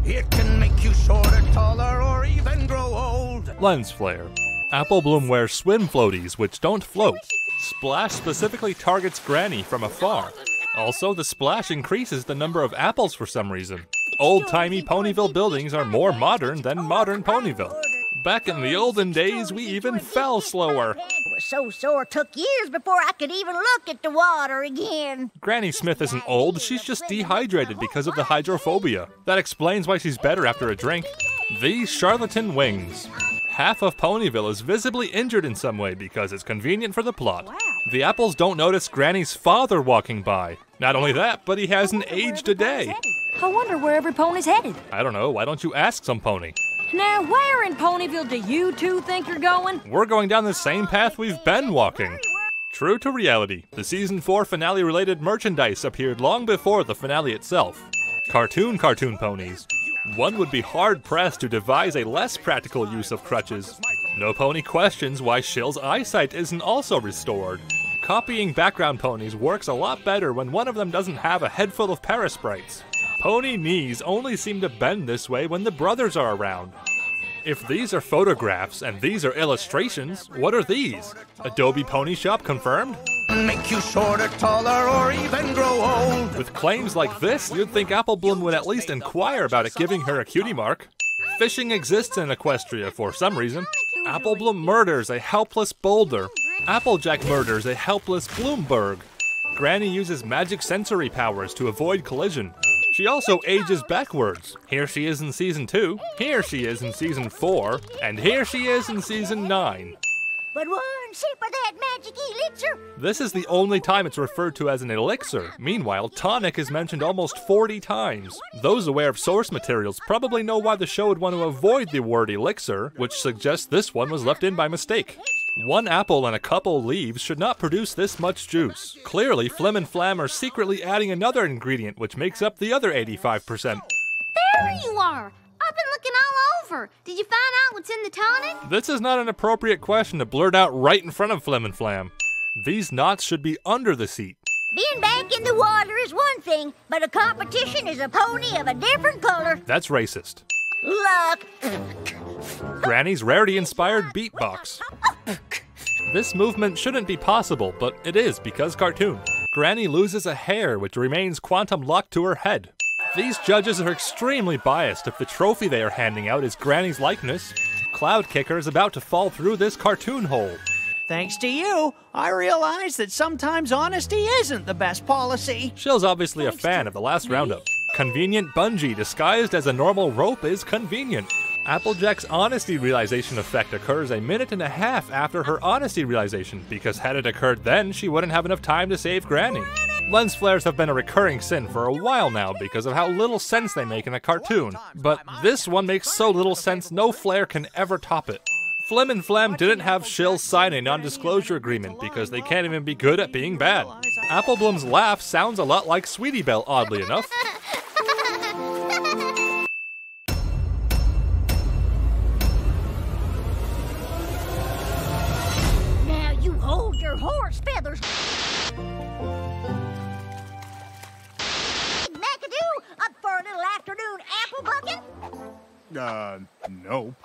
It can make you shorter, taller, or even grow old. Lens flare. Apple Bloom wears swim floaties which don't float. Splash specifically targets Granny from afar. Also, the splash increases the number of apples for some reason. Old-timey Ponyville buildings are more modern than modern Ponyville. Back in the olden days, we even fell slower. It was so sore, took years before I could even look at the water again. Granny Smith isn't old, she's just dehydrated because of the hydrophobia. That explains why she's better after a drink. These charlatan wings. Half of Ponyville is visibly injured in some way because it's convenient for the plot. The apples don't notice Granny's father walking by. Not only that, but he hasn't aged a day. I wonder where every pony's headed. I don't know, why don't you ask some pony? Now, where in Ponyville do you two think you're going? We're going down the same path we've been walking. True to reality, the Season 4 finale-related merchandise appeared long before the finale itself. Cartoon ponies. One would be hard-pressed to devise a less practical use of crutches. No pony questions why Shill's eyesight isn't also restored. Copying background ponies works a lot better when one of them doesn't have a head full of parasprites. Pony knees only seem to bend this way when the brothers are around. If these are photographs and these are illustrations, what are these? Adobe Pony Shop confirmed? Make you shorter, taller, or even grow old. With claims like this, you'd think Apple Bloom would at least inquire about it giving her a cutie mark. Fishing exists in Equestria for some reason. Apple Bloom murders a helpless Boulder. Applejack murders a helpless Bloomberg. Granny uses magic sensory powers to avoid collision. She also ages backwards. Here she is in Season 2, here she is in Season 4, and here she is in Season 9. But one sip of that magic elixir. This is the only time it's referred to as an elixir. Meanwhile, tonic is mentioned almost 40 times. Those aware of source materials probably know why the show would want to avoid the word elixir, which suggests this one was left in by mistake. One apple and a couple leaves should not produce this much juice. Clearly, Flim and Flam are secretly adding another ingredient which makes up the other 85%. There you are! I've been looking all over. Did you find out what's in the tonic? This is not an appropriate question to blurt out right in front of Flim and Flam. These knots should be under the seat. Being back in the water is one thing, but a competition is a pony of a different color. That's racist. Luck. Granny's rarity-inspired beatbox. This movement shouldn't be possible, but it is because cartoon. Granny loses a hair which remains quantum locked to her head. These judges are extremely biased if the trophy they are handing out is Granny's likeness. Cloud Kicker is about to fall through this cartoon hole. Thanks to you, I realize that sometimes honesty isn't the best policy. Shill's obviously a fan of the last roundup. Convenient bungee disguised as a normal rope is convenient. Applejack's honesty realization effect occurs a minute and a half after her honesty realization, because had it occurred then, she wouldn't have enough time to save Granny. Lens flares have been a recurring sin for a while now because of how little sense they make in a cartoon, but this one makes so little sense no flare can ever top it. Flim and Flam didn't have Shill sign a non-disclosure agreement because they can't even be good at being bad. Apple Bloom's laugh sounds a lot like Sweetie Belle, oddly enough. Now you hold your horse feathers. McAdoo, up for a little afternoon apple bucking? Nope.